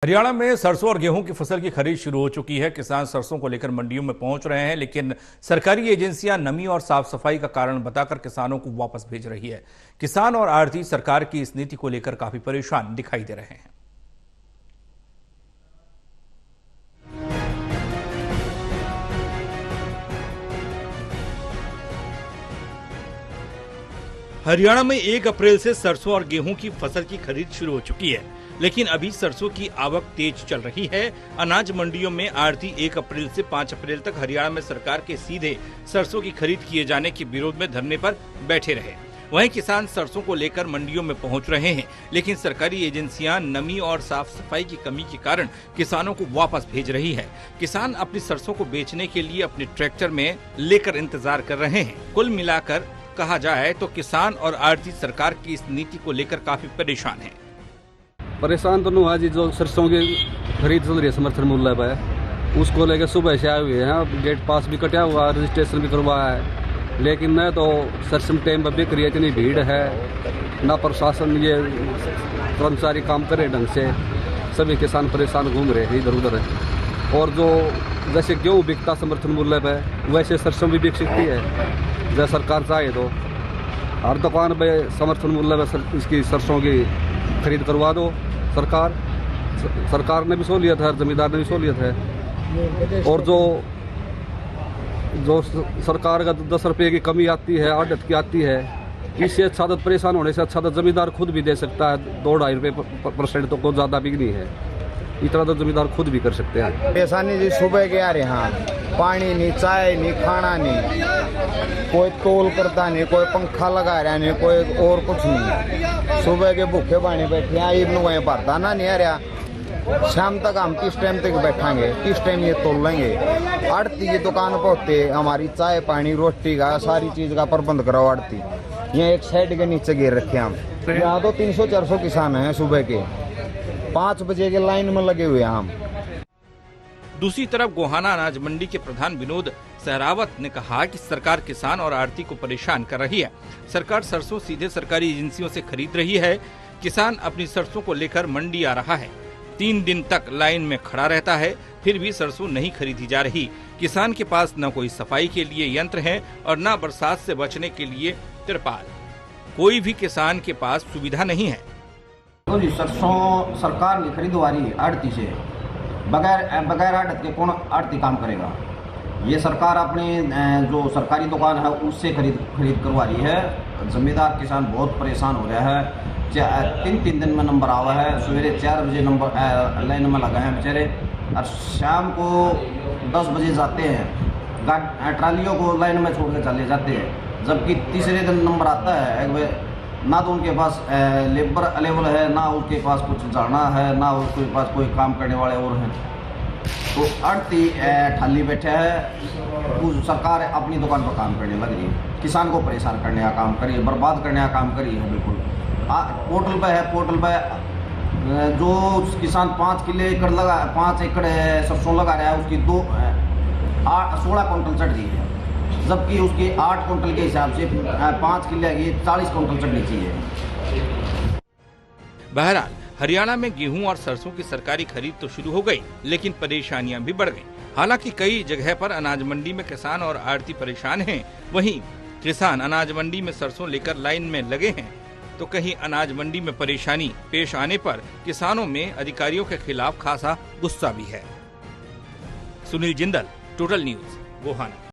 हरियाणा में सरसों और गेहूं की फसल की खरीद शुरू हो चुकी है। किसान सरसों को लेकर मंडियों में पहुंच रहे हैं, लेकिन सरकारी एजेंसियां नमी और साफ सफाई का कारण बताकर किसानों को वापस भेज रही है। किसान और आढ़ती सरकार की इस नीति को लेकर काफी परेशान दिखाई दे रहे हैं। हरियाणा में 1 अप्रैल से सरसों और गेहूं की फसल की खरीद शुरू हो चुकी है, लेकिन अभी सरसों की आवक तेज चल रही है। अनाज मंडियों में आढ़ती 1 अप्रैल से 5 अप्रैल तक हरियाणा में सरकार के सीधे सरसों की खरीद किए जाने के विरोध में धरने पर बैठे रहे। वहीं किसान सरसों को लेकर मंडियों में पहुंच रहे हैं, लेकिन सरकारी एजेंसियां नमी और साफ सफाई की कमी के कारण किसानों को वापस भेज रही है। किसान अपनी सरसों को बेचने के लिए अपने ट्रैक्टर में लेकर इंतजार कर रहे हैं। कुल मिलाकर कहा जाए तो किसान और आढ़ती सरकार की इस नीति को लेकर काफी परेशान हैं। परेशान तो हुआ जी, जो सरसों की खरीद चल रही है समर्थन मूल्य पर, उसको लेकर सुबह से आए हुए हैं। गेट पास भी कटा हुआ, रजिस्ट्रेशन भी करवाया है, लेकिन न तो सरसों टाइम पर बिक रही है, इतनी भीड़ है, ना प्रशासन ये कर्मचारी काम करे ढंग से। सभी किसान परेशान घूम रहे हैं इधर उधर। और जो जैसे गेहूँ बिकता समर्थन मूल्य पर, वैसे सरसों भी बिक सकती है। जैसे सरकार चाहे तो हर दुकान पे समर्थन मूल्य पर इसकी सरसों की खरीद करवा दो। सरकार ने भी सहूलियत है, जमींदार ने भी सहूलियत है। और जो सरकार का 10 रुपये की कमी आती है, आढ़त की आती है, इससे अच्छा तो परेशान होने से अच्छा तो जमींदार खुद भी दे सकता है। 2-2.5 रुपये % तो कोई ज़्यादा भी नहीं है, इतना तो जमींदार खुद भी कर सकते हैं। परेशानी जी सुबह के आ रहे हैं, पानी नहीं, चाय नहीं, खाना नहीं, कोई तोल करता नहीं, कोई पंखा लगा रहा नहीं, कोई और कुछ नहीं। सुबह के भूखे पानी बैठे हैं, इन लोगों भरता ना नहीं आ रहा। शाम तक हम किस टाइम तक बैठांगे, किस टाइम ये तोल लेंगे। आढ़ती की दुकान पर होते हमारी चाय पानी रोटी का सारी चीज का प्रबंध कराओ आढ़ती। यहाँ एक साइड के नीचे गिर रखे हम। यहाँ तो 300-400 किसान हैं। सुबह के 5 बजे के लाइन में लगे हुए हैं हम। दूसरी तरफ गोहाना अनाज मंडी के प्रधान विनोद सहरावत ने कहा कि सरकार किसान और आढ़ती को परेशान कर रही है। सरकार सरसों सीधे सरकारी एजेंसियों से खरीद रही है। किसान अपनी सरसों को लेकर मंडी आ रहा है, 3 दिन तक लाइन में खड़ा रहता है, फिर भी सरसों नहीं खरीदी जा रही। किसान के पास न कोई सफाई के लिए यंत्र है और न बरसात से बचने के लिए तिरपाल। कोई भी किसान के पास सुविधा नहीं है। तो जी सरसों सरकार की खरीदवा रही है आढ़ती से, बगैर आढ़त के कौन आढ़ती काम करेगा। ये सरकार अपनी जो सरकारी दुकान है उससे खरीद करवा रही है। जमींदार किसान बहुत परेशान हो रहा है। 3 दिन में नंबर आवा है। सवेरे 4 बजे नंबर लाइन में लगा है बेचारे, और शाम को 10 बजे जाते हैं। ट्रालियों को लाइन में छोड़ के चले जाते हैं, जबकि तीसरे दिन नंबर आता है। ना तो उनके पास लेबर अवेलेबल है, ना उसके पास कुछ जाना है, ना उसके पास कोई काम करने वाले और हैं। तो आढ़ती ठाली बैठे है। सरकार अपनी दुकान पर काम करने लग रही है, किसान को परेशान करने का काम करिए, बर्बाद करने का काम करिए है। बिल्कुल पोर्टल पे है, पोर्टल पे जो किसान 5 एकड़ सरसों लगा रहा है, उसकी 16 क्विंटल चढ़ रही है, जबकि उसकी 8 क्विंटल के हिसाब से 5 किले की 40 क्विंटल चढ़नी चाहिए। बहरहाल हरियाणा में गेहूं और सरसों की सरकारी खरीद तो शुरू हो गई, लेकिन परेशानियां भी बढ़ गई। हालांकि कई जगह पर अनाज मंडी में किसान और आढ़ती परेशान हैं। वहीं किसान अनाज मंडी में सरसों लेकर लाइन में लगे हैं, तो कहीं अनाज मंडी में परेशानी पेश आने पर किसानों में अधिकारियों के खिलाफ खासा गुस्सा भी है। Sunil Jindal, total news, Gohana.